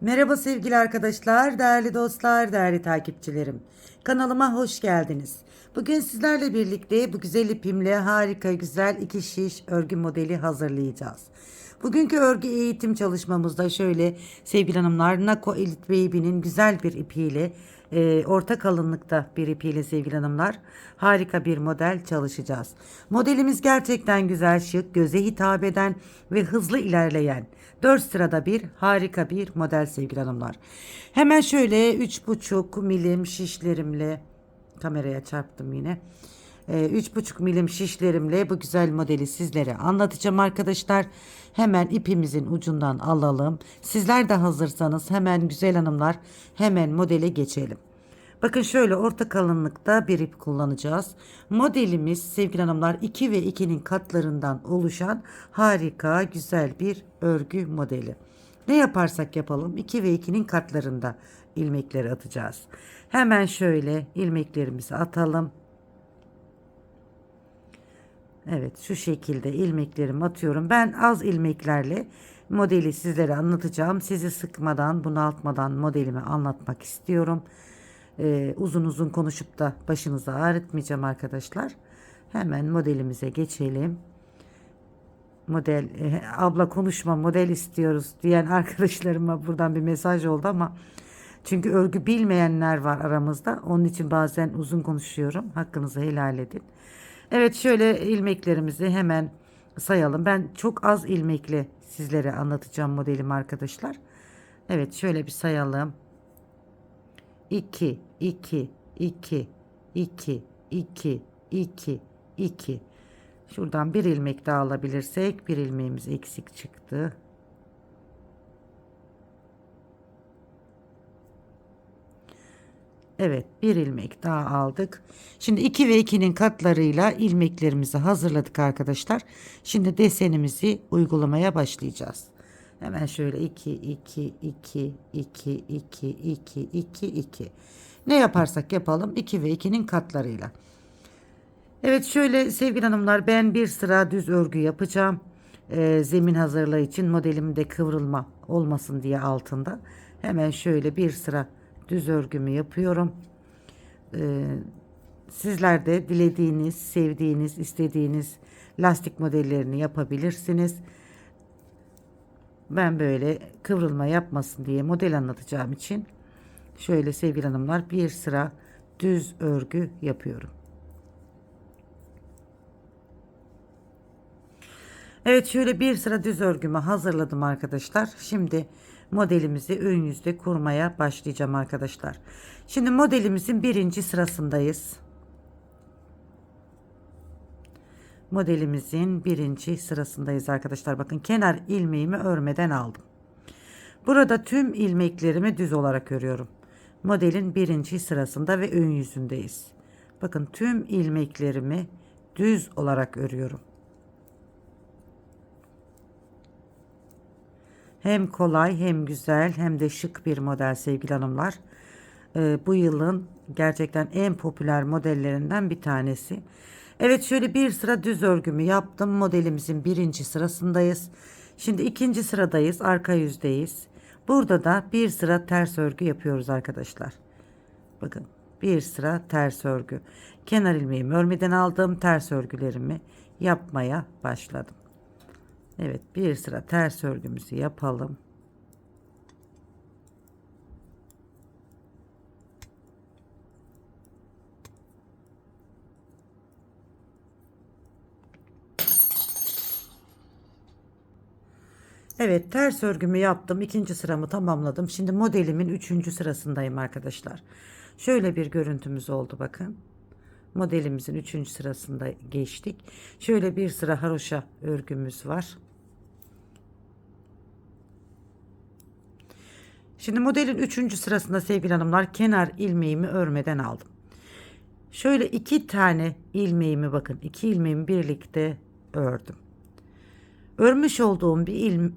Merhaba sevgili arkadaşlar, değerli dostlar, değerli takipçilerim. Kanalıma hoş geldiniz. Bugün sizlerle birlikte bu güzel ipimle harika güzel iki şiş örgü modeli hazırlayacağız. Bugünkü örgü eğitim çalışmamızda şöyle sevgili hanımlar Nako Elite Baby'nin güzel bir ipiyle orta kalınlıkta bir ipiyle sevgili hanımlar harika bir model çalışacağız. Modelimiz gerçekten güzel, şık, göze hitap eden ve hızlı ilerleyen 4 sırada bir harika bir model sevgili hanımlar. Hemen şöyle 3,5 milim şişlerimle kameraya çarptım yine. 3,5 milim şişlerimle bu güzel modeli sizlere anlatacağım arkadaşlar. Hemen ipimizin ucundan alalım. Sizler de hazırsanız hemen güzel hanımlar hemen modele geçelim. Bakın şöyle orta kalınlıkta bir ip kullanacağız. Modelimiz sevgili hanımlar 2 ve 2'nin katlarından oluşan harika güzel bir örgü modeli. Ne yaparsak yapalım 2 ve 2'nin katlarında ilmekleri atacağız. Hemen şöyle ilmeklerimizi atalım. Evet şu şekilde ilmeklerimi atıyorum. Ben az ilmeklerle modeli sizlere anlatacağım. Sizi sıkmadan bunaltmadan modelimi anlatmak istiyorum. Uzun uzun konuşup da başınızı ağrıtmayacağım arkadaşlar. Hemen modelimize geçelim. Model abla konuşma model istiyoruz diyen arkadaşlarıma buradan bir mesaj oldu ama çünkü örgü bilmeyenler var aramızda. Onun için bazen uzun konuşuyorum. Hakkınızı helal edin. Evet şöyle ilmeklerimizi hemen sayalım. Ben çok az ilmekle sizlere anlatacağım modelimi arkadaşlar. Evet şöyle bir sayalım. 2 2 2 2 2 2 2. Şuradan bir ilmek daha alabilirsek bir ilmeğimiz eksik çıktı. Evet bir ilmek daha aldık. Şimdi 2 ve 2'nin katlarıyla ilmeklerimizi hazırladık arkadaşlar. Şimdi desenimizi uygulamaya başlayacağız. Hemen şöyle 2 2 2 2 2 2 2 2. Ne yaparsak yapalım 2 ve 2'nin katlarıyla. Evet şöyle sevgili hanımlar ben bir sıra düz örgü yapacağım. Zemin hazırlığı için modelimde kıvrılma olmasın diye altında. Hemen şöyle bir sıra düz örgümü yapıyorum. Ee, Sizler de dilediğiniz, sevdiğiniz, istediğiniz lastik modellerini yapabilirsiniz. Ben böyle kıvrılma yapmasın diye model anlatacağım için şöyle sevgili hanımlar bir sıra düz örgü yapıyorum. Evet şöyle bir sıra düz örgümü hazırladım arkadaşlar. Şimdi modelimizi ön yüzde kurmaya başlayacağım arkadaşlar. Şimdi modelimizin birinci sırasındayız. Modelimizin birinci sırasındayız arkadaşlar. Bakın kenar ilmeğimi örmeden aldım. Burada tüm ilmeklerimi düz olarak örüyorum. Modelin birinci sırasında ve ön yüzündeyiz. Bakın tüm ilmeklerimi düz olarak örüyorum. Hem kolay hem güzel hem de şık bir model sevgili hanımlar. Bu yılın gerçekten en popüler modellerinden bir tanesi. Evet şöyle bir sıra düz örgümü yaptım. Modelimizin birinci sırasındayız. Şimdi ikinci sıradayız. Arka yüzdeyiz. Burada da bir sıra ters örgü yapıyoruz arkadaşlar. Bakın bir sıra ters örgü. Kenar ilmeğimi örmeden aldım. Ters örgülerimi yapmaya başladım. Evet bir sıra ters örgümüzü yapalım. Evet ters örgümü yaptım. İkinci sıramı tamamladım. Şimdi modelimin üçüncü sırasındayım arkadaşlar. Şöyle bir görüntümüz oldu bakın. Modelimizin üçüncü sırasında geçtik. Şöyle bir sıra haroşa örgümüz var. Şimdi modelin üçüncü sırasında sevgili hanımlar kenar ilmeğimi örmeden aldım. Şöyle iki tane ilmeğimi bakın iki ilmeğimi birlikte ördüm. Örmüş olduğum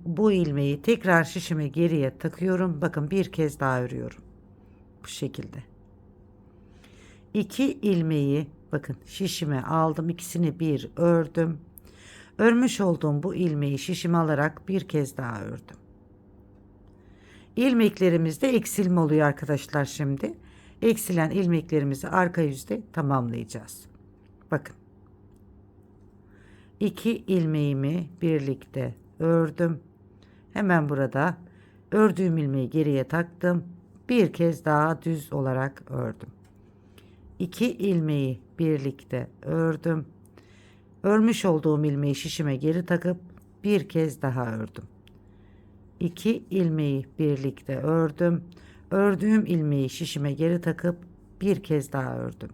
bu ilmeği tekrar şişime geriye takıyorum. Bakın bir kez daha örüyorum. Bu şekilde. İki ilmeği bakın şişime aldım. İkisini bir ördüm. Örmüş olduğum bu ilmeği şişime alarak bir kez daha ördüm. İlmeklerimizde eksilme oluyor arkadaşlar şimdi. Eksilen ilmeklerimizi arka yüzde tamamlayacağız. Bakın. 2 ilmeğimi birlikte ördüm. Hemen burada ördüğüm ilmeği geriye taktım. Bir kez daha düz olarak ördüm. 2 ilmeği birlikte ördüm. Örmüş olduğum ilmeği şişime geri takıp bir kez daha ördüm. 2 ilmeği birlikte ördüm. Ördüğüm ilmeği şişime geri takıp bir kez daha ördüm.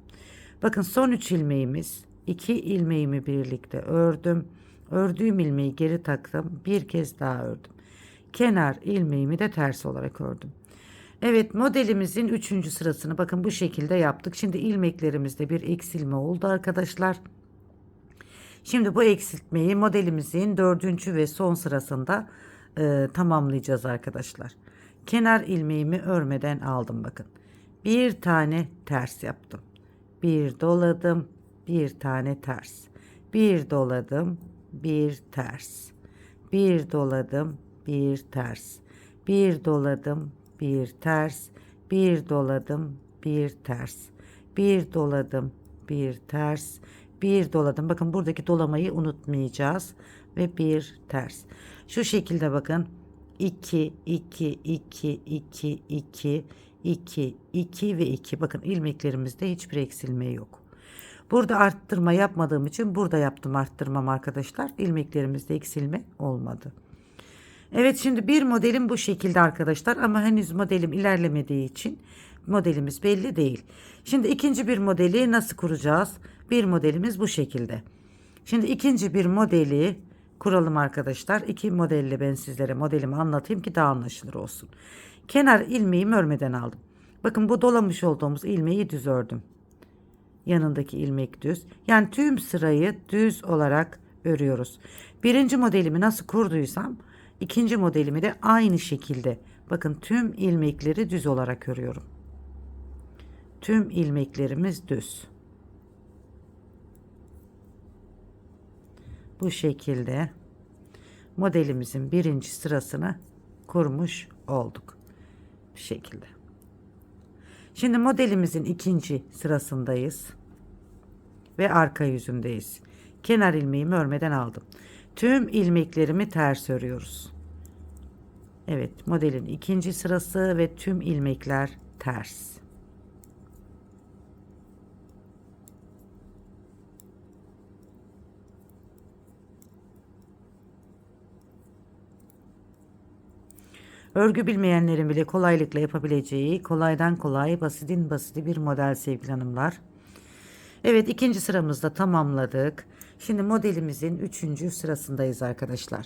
Bakın son 3 ilmeğimiz. 2 ilmeğimi birlikte ördüm. Ördüğüm ilmeği geri taktım. Bir kez daha ördüm. Kenar ilmeğimi de ters olarak ördüm. Evet, modelimizin 3. sırasını bakın bu şekilde yaptık. Şimdi ilmeklerimizde bir eksilme oldu arkadaşlar. Şimdi bu eksiltmeyi modelimizin 4. ve son sırasında tamamlayacağız arkadaşlar. Kenar ilmeğimi örmeden aldım bakın. Bir tane ters yaptım. Bir doladım, bir tane ters. Bir doladım, bir ters. Bir doladım, bir ters. Bir doladım, bir ters. Bir doladım, bir ters. Bir doladım, bir ters. Bir doladım. Bakın buradaki dolamayı unutmayacağız. Ve bir ters. Şu şekilde bakın. 2, 2, 2, 2, 2, 2, 2 ve 2. Bakın ilmeklerimizde hiçbir eksilme yok. Burada arttırma yapmadığım için burada yaptım arttırmam arkadaşlar. İlmeklerimizde eksilme olmadı. Evet, şimdi bir modelim bu şekilde arkadaşlar ama henüz modelim ilerlemediği için modelimiz belli değil. Şimdi ikinci bir modeli nasıl kuracağız? Bir modelimiz bu şekilde. Şimdi ikinci bir modeli kuralım arkadaşlar. İki modelle ben sizlere modelimi anlatayım ki daha anlaşılır olsun. Kenar ilmeğimi örmeden aldım. Bakın bu dolamış olduğumuz ilmeği düz ördüm. Yanındaki ilmek düz. Yani tüm sırayı düz olarak örüyoruz. Birinci modelimi nasıl kurduysam ikinci modelimi de aynı şekilde. Bakın tüm ilmekleri düz olarak örüyorum. Tüm ilmeklerimiz düz. Bu şekilde modelimizin birinci sırasını kurmuş olduk. Bu şekilde. Şimdi modelimizin ikinci sırasındayız. Ve arka yüzündeyiz. Kenar ilmeğimi örmeden aldım. Tüm ilmeklerimi ters örüyoruz. Evet, modelin ikinci sırası ve tüm ilmekler ters. Örgü bilmeyenlerin bile kolaylıkla yapabileceği kolaydan kolay, basitin basiti bir model sevgili hanımlar. Evet, ikinci sıramızda tamamladık. Şimdi modelimizin 3. sırasındayız arkadaşlar.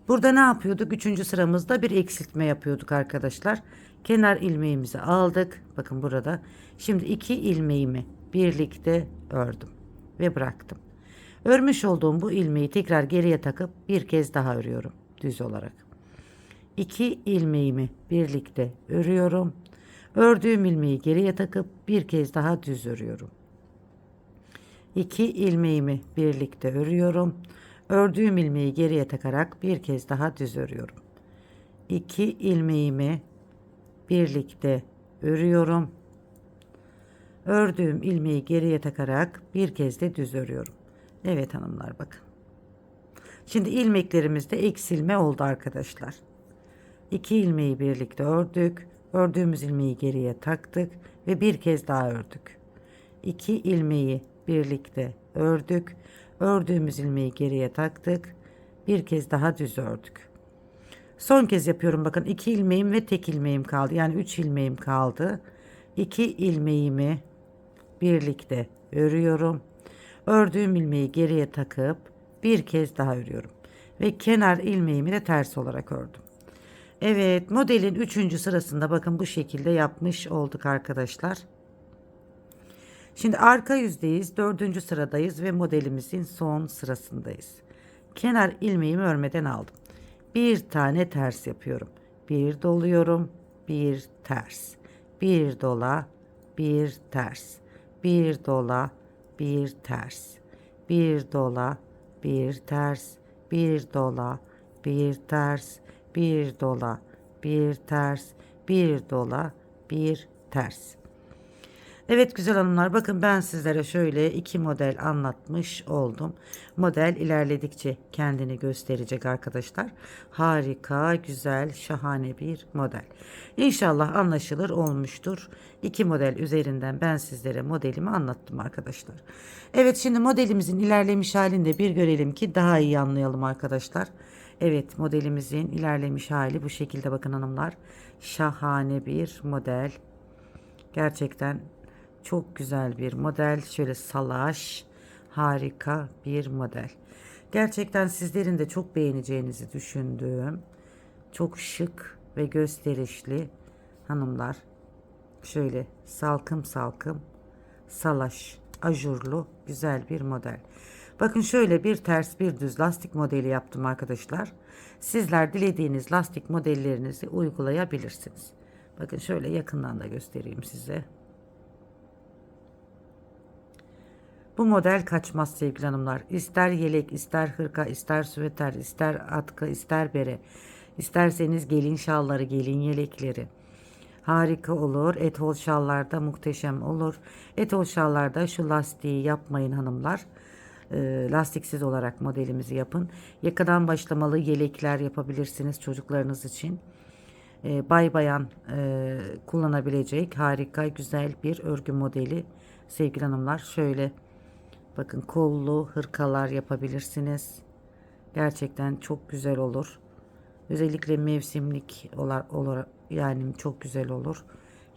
Burada ne yapıyorduk? 3. sıramızda bir eksiltme yapıyorduk arkadaşlar. Kenar ilmeğimizi aldık. Bakın burada. Şimdi 2 ilmeğimi birlikte ördüm ve bıraktım. Örmüş olduğum bu ilmeği tekrar geriye takıp bir kez daha örüyorum düz olarak. 2 ilmeğimi birlikte örüyorum. Ördüğüm ilmeği geriye takıp bir kez daha düz örüyorum. 2 ilmeğimi birlikte örüyorum. Ördüğüm ilmeği geriye takarak bir kez daha düz örüyorum. 2 ilmeğimi birlikte örüyorum. Ördüğüm ilmeği geriye takarak bir kez de düz örüyorum. Evet hanımlar, bakın. Şimdi ilmeklerimizde eksilme oldu arkadaşlar. 2 ilmeği birlikte ördük. Ördüğümüz ilmeği geriye taktık ve bir kez daha ördük. 2 ilmeği birlikte ördük. Ördüğümüz ilmeği geriye taktık. Bir kez daha düz ördük. Son kez yapıyorum. Bakın 2 ilmeğim ve tek ilmeğim kaldı. Yani 3 ilmeğim kaldı. 2 ilmeğimi birlikte örüyorum. Ördüğüm ilmeği geriye takıp bir kez daha örüyorum. Ve kenar ilmeğimi de ters olarak ördüm. Evet, modelin 3. sırasında bakın bu şekilde yapmış olduk arkadaşlar. Şimdi arka yüzdeyiz. 4. sıradayız ve modelimizin son sırasındayız. Kenar ilmeğimi örmeden aldım. Bir tane ters yapıyorum. Bir doluyorum, bir ters. Bir dola, bir ters. Bir dola, bir ters. Bir dola, bir ters. Bir dola, bir ters. Bir dola, bir ters, bir dola, bir ters. Evet güzel hanımlar, bakın ben sizlere şöyle iki model anlatmış oldum. Model ilerledikçe kendini gösterecek arkadaşlar. Harika, güzel, şahane bir model. İnşallah anlaşılır olmuştur. İki model üzerinden ben sizlere modelimi anlattım arkadaşlar. Evet, şimdi modelimizin ilerlemiş halini de bir görelim ki daha iyi anlayalım arkadaşlar. Evet, modelimizin ilerlemiş hali bu şekilde, bakın hanımlar. Şahane bir model. Gerçekten çok güzel bir model. Şöyle salaş, harika bir model. Gerçekten sizlerin de çok beğeneceğinizi düşündüğüm çok şık ve gösterişli hanımlar. Şöyle salkım salkım, salaş, ajurlu güzel bir model. Bakın şöyle bir ters bir düz lastik modeli yaptım arkadaşlar. Sizler dilediğiniz lastik modellerinizi uygulayabilirsiniz. Bakın şöyle yakından da göstereyim size. Bu model kaçmaz sevgili hanımlar. İster yelek, ister hırka, ister süveter, ister atkı, ister bere. İsterseniz gelin şalları, gelin yelekleri. Harika olur. Etol şallarda muhteşem olur. Etol şallarda şu lastiği yapmayın hanımlar. Lastiksiz olarak modelimizi yapın. Yakadan başlamalı yelekler yapabilirsiniz çocuklarınız için. Bay bayan kullanabilecek harika güzel bir örgü modeli sevgili hanımlar. Şöyle bakın, kollu hırkalar yapabilirsiniz. Gerçekten çok güzel olur. Özellikle mevsimlik olarak yani çok güzel olur.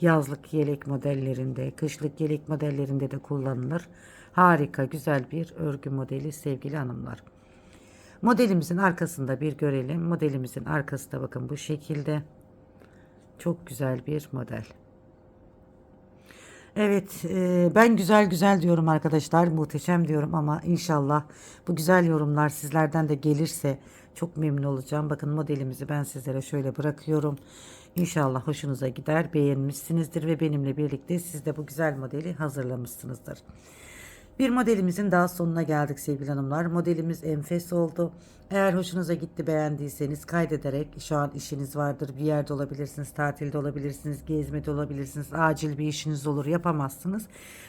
Yazlık yelek modellerinde, kışlık yelek modellerinde de kullanılır. Harika güzel bir örgü modeli sevgili hanımlar. Modelimizin arkasında bir görelim. Modelimizin arkası da bakın bu şekilde. Çok güzel bir model. Evet, ben güzel güzel diyorum arkadaşlar, muhteşem diyorum ama inşallah bu güzel yorumlar sizlerden de gelirse çok memnun olacağım. Bakın modelimizi ben sizlere şöyle bırakıyorum. İnşallah hoşunuza gider, beğenmişsinizdir ve benimle birlikte siz de bu güzel modeli hazırlamışsınızdır. Bir modelimizin daha sonuna geldik sevgili hanımlar. Modelimiz enfes oldu. Eğer hoşunuza gitti, beğendiyseniz kaydederek, şu an işiniz vardır, bir yerde olabilirsiniz, tatilde olabilirsiniz, gezmede olabilirsiniz, acil bir işiniz olur, yapamazsınız.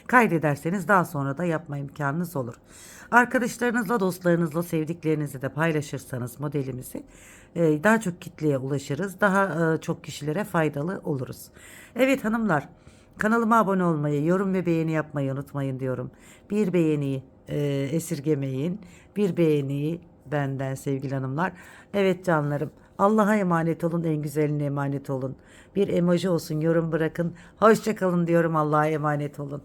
Kaydederseniz daha sonra da yapma imkanınız olur. Arkadaşlarınızla, dostlarınızla, sevdiklerinizle de paylaşırsanız modelimizi daha çok kitleye ulaşırız, daha çok kişilere faydalı oluruz. Evet hanımlar, kanalıma abone olmayı, yorum ve beğeni yapmayı unutmayın diyorum. Bir beğeniyi esirgemeyin. Bir beğeniyi benden sevgili hanımlar. Evet canlarım. Allah'a emanet olun. En güzeline emanet olun. Bir emoji olsun, yorum bırakın. Hoşça kalın diyorum. Allah'a emanet olun.